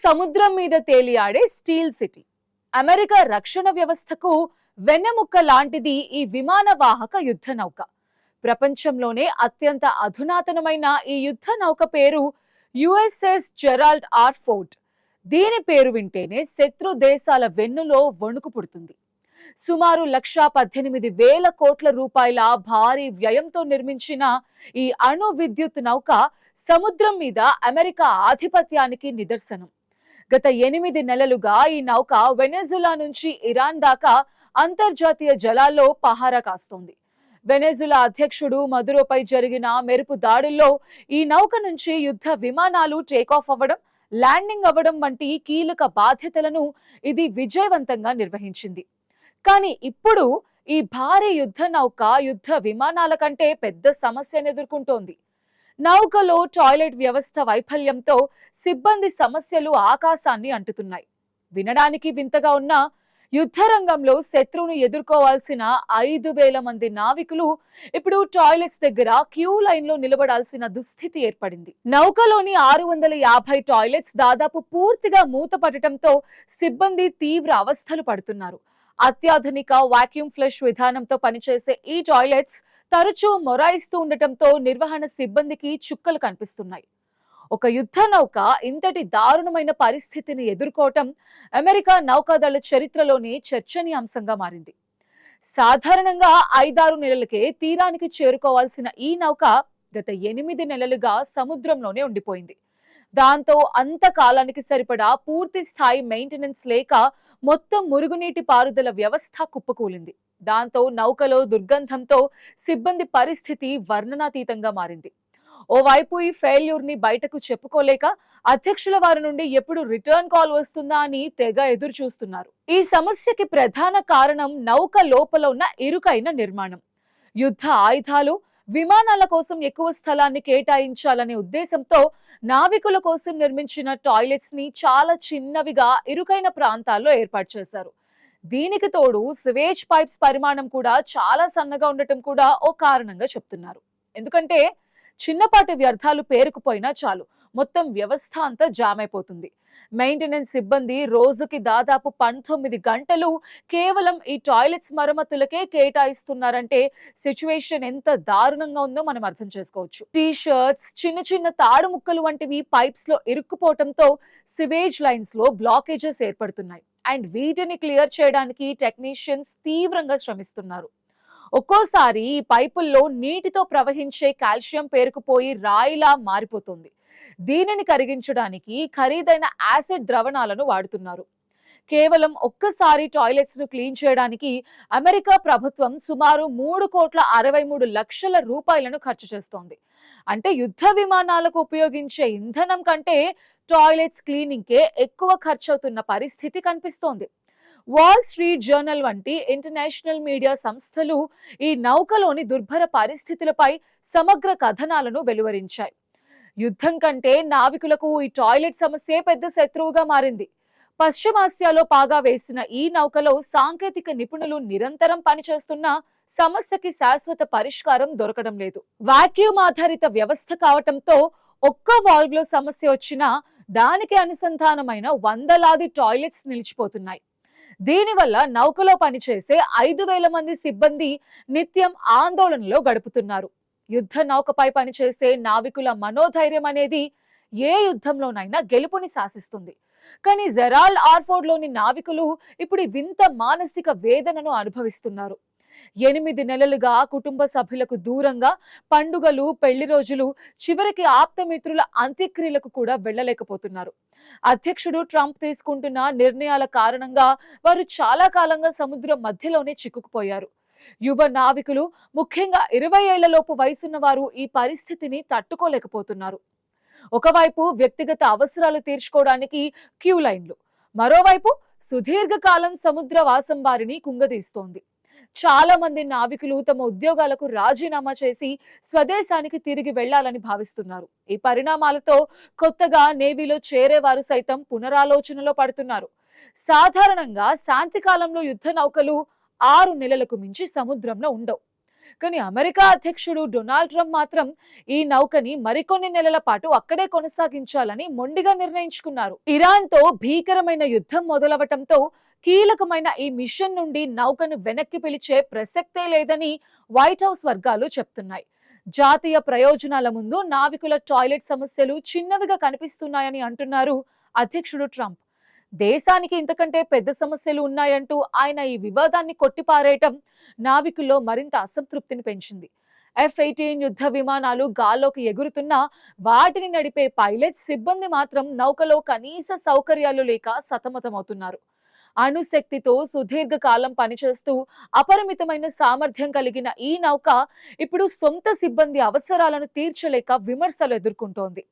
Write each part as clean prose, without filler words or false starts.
సముద్రం మీద తేలియాడే steel city. America రక్షణ వ్యవస్థకు వెన్నెముక్క లాంటిది ఈ విమాన వాహక యుద్ధ నౌక. ప్రపంచంలోనే అత్యంత అధునాతనమైన ఈ యుద్ధ నౌక పేరు యుఎస్ఎస్ జెరాల్డ్ ఆర్ ఫోర్డ్. దీని పేరు వింటేనే శత్రు దేశాల వెన్నులో వణుకు పుడుతుంది. సుమారు 1,18,000 కోట్ల రూపాయల భారీ వ్యయంతో నిర్మించిన ఈ అణు విద్యుత్ నౌక సముద్రం మీద అమెరికా ఆధిపత్యానికి నిదర్శనం. గత 8 నెలలుగా ఈ నౌక వెనెజులా నుంచి ఇరాన్ దాకా అంతర్జాతీయ జలాల్లో పహారా కాస్తోంది. వెనెజులా అధ్యక్షుడు మదురోపై జరిగిన మెరుపు దాడుల్లో ఈ నౌక నుంచి యుద్ధ విమానాలు టేకాఫ్ అవ్వడం, ల్యాండింగ్ అవ్వడం వంటి కీలక బాధ్యతలను ఇది విజయవంతంగా నిర్వహించింది. కానీ ఇప్పుడు ఈ భారీ యుద్ధ నౌక యుద్ధ విమానాల కంటే పెద్ద సమస్యను ఎదుర్కొంటోంది. నౌకలో టాయిలెట్ వ్యవస్థ వైఫల్యంతో సిబ్బంది సమస్యలు ఆకాశాన్ని అంటుతున్నాయి. వినడానికి వింతగా ఉన్న యుద్ధ రంగంలో శత్రువును ఎదుర్కోవాల్సిన 5,000 మంది నావికులు ఇప్పుడు టాయిలెట్స్ దగ్గర క్యూ లైన్ లో నిలబడాల్సిన దుస్థితి ఏర్పడింది. నౌకలోని 650 టాయిలెట్స్ దాదాపు పూర్తిగా మూతపడటంతో సిబ్బంది తీవ్ర అవస్థలు పడుతున్నారు. అత్యాధునిక వాక్యూమ్ ఫ్లష్ విధానంతో పనిచేసే ఈ టాయిలెట్స్ తరచూ మొరాయిస్తూ ఉండటంతో నిర్వహణ సిబ్బందికి చుక్కలు కనిపిస్తున్నాయి. ఒక యుద్ధ నౌక ఇంతటి దారుణమైన పరిస్థితిని ఎదుర్కోవటం అమెరికా నౌకాదళ చరిత్రలోనే చర్చనీయాంశంగా మారింది. సాధారణంగా 5-6 నెలలకే తీరానికి చేరుకోవాల్సిన ఈ నౌక గత 8 నెలలుగా సముద్రంలోనే ఉండిపోయింది. దాంతో అంత కాలానికి సరిపడా పూర్తి స్థాయి మెయింటెనెన్స్ లేక మొత్తం మురుగునీటి పారుదల వ్యవస్థ కుప్పకూలింది. దాంతో నౌకలో దుర్గంధంతో సిబ్బంది పరిస్థితి వర్ణనాతీతంగా మారింది. ఓవైపు ఈ ఫెయిల్యూర్ ని బయటకు చెప్పుకోలేక అధ్యక్షుల వారి నుండి ఎప్పుడు రిటర్న్ కాల్ వస్తుందా అని తెగ ఎదురు చూస్తున్నారు. ఈ సమస్యకి ప్రధాన కారణం నౌక లోపల ఉన్న ఇరుకైన నిర్మాణం. యుద్ధ ఆయుధాలు, విమానాల కోసం ఎక్కువ స్థలాన్ని కేటాయించాలనే ఉద్దేశంతో నావికుల కోసం నిర్మించిన టాయిలెట్స్ ని చాలా చిన్నవిగా ఇరుకైన ప్రాంతాల్లో ఏర్పాటు చేశారు. దీనికి తోడు సివేజ్ పైప్స్ పరిమాణం కూడా చాలా సన్నగా ఉండటం కూడా ఓ కారణంగా చెప్తున్నారు. ఎందుకంటే చిన్నపాటి వ్యర్థాలు పేరుకుపోయినా చాలు మొత్తం వ్యవస్థ అంతా జామ్ అయిపోతుంది. మెయింటెనెన్స్ సిబ్బంది రోజుకి దాదాపు 19 గంటలు కేవలం ఈ టాయిలెట్స్ మరమ్మతులకే కేటాయిస్తున్నారంటే సిచ్యువేషన్ ఎంత దారుణంగా ఉందో మనం అర్థం చేసుకోవచ్చు. టీ షర్ట్స్, చిన్న చిన్న తాడు ముక్కలు వంటివి పైప్స్ లో ఇరుక్కుపోవడంతో సివేజ్ లైన్స్ లో బ్లాకేజెస్ ఏర్పడుతున్నాయి. అండ్ వీటిని క్లియర్ చేయడానికి టెక్నీషియన్స్ తీవ్రంగా శ్రమిస్తున్నారు. ఒక్కోసారి ఈ పైపుల్లో నీటితో ప్రవహించే కాల్షియం పేరుకుపోయి రాయిలా మారిపోతుంది. దీనిని కరిగించడానికి ఖరీదైన యాసిడ్ ద్రవణాలను వాడుతున్నారు. కేవలం ఒక్కసారి టాయిలెట్స్ ను క్లీన్ చేయడానికి అమెరికా ప్రభుత్వం సుమారు 3,63,00,000 రూపాయలను ఖర్చు చేస్తోంది. అంటే యుద్ధ విమానాలకు ఉపయోగించే ఇంధనం కంటే టాయిలెట్స్ క్లీనింగ్ కే ఎక్కువ ఖర్చు అవుతున్న పరిస్థితి కనిపిస్తోంది. వాల్ స్ట్రీట్ జర్నల్ వంటి ఇంటర్నేషనల్ మీడియా సంస్థలు ఈ నౌకలోని దుర్భర పరిస్థితులపై సమగ్ర కథనాలను వెలువరించాయి. యుద్ధం కంటే నావికులకు ఈ టాయిలెట్ సమస్యే పెద్ద శత్రువుగా మారింది. పశ్చిమాసియాలో పాగా వేసిన ఈ నౌకలో సాంకేతిక నిపుణులు నిరంతరం పనిచేస్తున్న సమస్యకి శాశ్వత పరిష్కారం దొరకడం లేదు. వాక్యూమ్ ఆధారిత వ్యవస్థ కావటంతో ఒక్క వాల్వ్ లో సమస్య వచ్చినా దానికి అనుసంధానమైన వందలాది టాయిలెట్స్ నిలిచిపోతున్నాయి. దీనివల్ల నౌకలో పనిచేసే 5,000 మంది సిబ్బంది నిత్యం ఆందోళనలో గడుపుతున్నారు. యుద్ధ నౌకపై పనిచేసే నావికుల మనోధైర్యం అనేది ఏ యుద్ధంలోనైనా గెలుపుని శాసిస్తుంది. కానీ జెరాల్డ్ ఆర్ ఫోర్డ్ లోని నావికులు ఇప్పుడు వింత మానసిక వేదనను అనుభవిస్తున్నారు. 8 నెలలుగా కుటుంబ సభ్యులకు దూరంగా పండుగలు, పెళ్లి రోజులు, చివరికి ఆప్తమిత్రుల అంత్యక్రియలకు కూడా వెళ్లలేకపోతున్నారు. అధ్యక్షుడు ట్రంప్ తీసుకుంటున్న నిర్ణయాల కారణంగా వారు చాలా కాలంగా సముద్రం మధ్యలోనే చిక్కుకుపోయారు. యువ నావికులు, ముఖ్యంగా 20 ఏళ్లలోపు వయసున్న వారు ఈ పరిస్థితిని తట్టుకోలేకపోతున్నారు. ఒకవైపు వ్యక్తిగత అవసరాలు తీర్చుకోవడానికి క్యూ లైన్లు, మరోవైపు సుదీర్ఘకాలం సముద్ర వాసం వారిని కుంగదీస్తోంది. చాలా మంది నావికులు తమ ఉద్యోగాలకు రాజీనామా చేసి స్వదేశానికి తిరిగి వెళ్లాలని భావిస్తున్నారు. ఈ పరిణామాలతో కొత్తగా నేవీలో చేరేవారు సైతం పునరాలోచనలో పడుతున్నారు. సాధారణంగా శాంతి కాలంలో యుద్ధ నౌకలు 6 నెలలకు మించి సముద్రంలో ఉండవు. కానీ అమెరికా అధ్యక్షుడు డొనాల్డ్ ట్రంప్ మాత్రం ఈ నౌకని మరికొన్ని నెలల పాటు అక్కడే కొనసాగించాలని మొండిగా నిర్ణయించుకున్నారు. ఇరాన్తో భీకరమైన యుద్ధం మొదలవటంతో కీలకమైన ఈ మిషన్ నుండి నౌకను వెనక్కి పిలిచే ప్రసక్తే లేదని వైట్ హౌస్ వర్గాలు చెప్తున్నాయి. జాతీయ ప్రయోజనాల ముందు నావికుల టాయిలెట్ సమస్యలు చిన్నవిగా కనిపిస్తున్నాయని అంటున్నారు అధ్యక్షుడు ట్రంప్. దేశానికి ఇంతకంటే పెద్ద సమస్యలు ఉన్నాయంటూ ఆయన ఈ వివాదాన్ని కొట్టిపారేయటం నావికుల్లో మరింత అసంతృప్తిని పెంచింది. F-18 యుద్ధ విమానాలు గాల్లోకి ఎగురుతున్నా వాటిని నడిపే పైలట్ సిబ్బంది మాత్రం నౌకలో కనీస సౌకర్యాలు లేక సతమతమవుతున్నారు. అణుశక్తితో సుదీర్ఘకాలం పనిచేస్తూ అపరిమితమైన సామర్థ్యం కలిగిన ఈ నౌక ఇప్పుడు సొంత సిబ్బంది అవసరాలను తీర్చలేక విమర్శలు ఎదుర్కొంటోంది.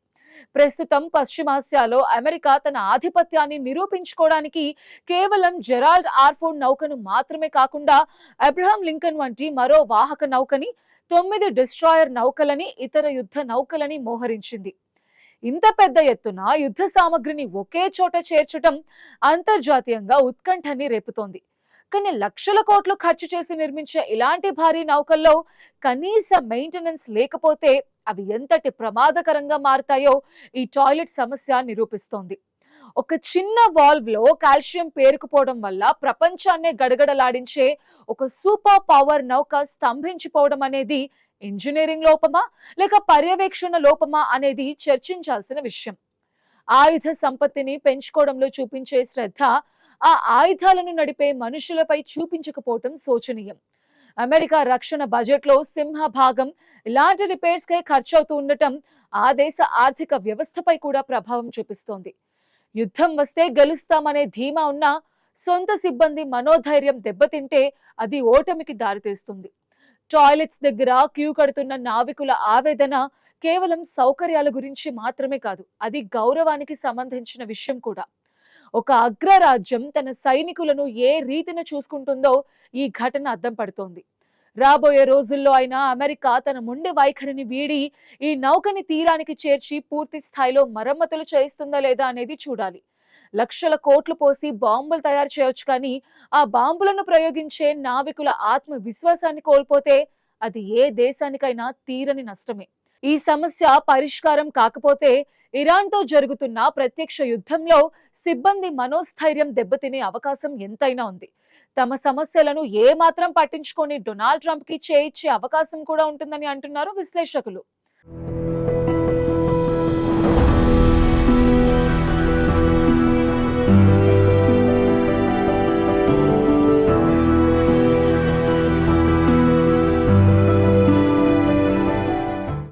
ప్రస్తుతం పశ్చిమాసియాలో అమెరికా తన ఆధిపత్యాన్ని నిరూపించుకోవడానికి కేవలం జెరాల్డ్ ఆర్ ఫోర్డ్ నౌకను మాత్రమే కాకుండా అబ్రహాం లింకన్ వంటి మరో వాహక నౌకని, 9 డిస్ట్రాయర్ నౌకలని, ఇతర యుద్ధ నౌకలని మోహరించింది. ఇంత పెద్ద ఎత్తున యుద్ధ సామగ్రిని ఒకే చోట చేర్చడం అంతర్జాతీయంగా ఉత్కంఠని రేపుతోంది. కానీ లక్షల కోట్లు ఖర్చు చేసి నిర్మించే ఇలాంటి భారీ నౌకల్లో కనీస మెయింటెనెన్స్ లేకపోతే అవి ఎంతటి ప్రమాదకరంగా మారతాయో ఈ టాయిలెట్ సమస్య నిరూపిస్తోంది. ఒక చిన్న వాల్వ్ లో కాల్షియం పేరుకుపోవడం వల్ల ప్రపంచాన్నే గడగడలాడించే ఒక సూపర్ పవర్ నౌక స్తంభించిపోవడం అనేది ఇంజనీరింగ్ లోపమా లేక పర్యవేక్షణ లోపమా అనేది చర్చించాల్సిన విషయం. ఆయుధ సంపత్తిని పెంచుకోవడంలో చూపించే శ్రద్ధ ఆ ఆయుధాలను నడిపే మనుషులపై చూపించకపోవటం శోచనీయం. అమెరికా రక్షణ బడ్జెట్లో సింహభాగం ఇలాంటి రిపేర్స్ కే ఖర్చవుతూ ఉండటం ఆ దేశ ఆర్థిక వ్యవస్థపై కూడా ప్రభావం చూపిస్తోంది. యుద్ధం వస్తే గెలుస్తామనే ధీమా ఉన్న సొంత సిబ్బంది మనోధైర్యం దెబ్బతింటే అది ఓటమికి దారితీస్తుంది. టాయిలెట్స్ దగ్గర క్యూ కడుతున్న నావికుల ఆవేదన కేవలం సౌకర్యాల గురించి మాత్రమే కాదు, అది గౌరవానికి సంబంధించిన విషయం కూడా. ఒక అగ్రరాజ్యం తన సైనికులను ఏ రీతిన చూసుకుంటుందో ఈ ఘటన అద్దం పడుతోంది. రాబోయే రోజుల్లో అయినా అమెరికా తన మొండి వైఖరిని వీడి ఈ నౌకని తీరానికి చేర్చి పూర్తి స్థాయిలో మరమ్మతులు చేయిస్తుందా లేదా అనేది చూడాలి. లక్షల కోట్లు పోసి బాంబులు తయారు చేయొచ్చు, కానీ ఆ బాంబులను ప్రయోగించే నావికుల ఆత్మ విశ్వాసాన్ని కోల్పోతే అది ఏ దేశానికైనా తీరని నష్టమే. ఈ సమస్య పరిష్కారం కాకపోతే ఇరాన్తో జరుగుతున్న ప్రత్యక్ష యుద్ధంలో సిబ్బంది మనోస్థైర్యం దెబ్బతినే అవకాశం ఎంతైనా ఉంది. తమ సమస్యలను ఏ మాత్రం పట్టించుకొని డొనాల్డ్ ట్రంప్ కి చేయిచ్చే అవకాశం కూడా ఉంటుందని అంటున్నారు విశ్లేషకులు.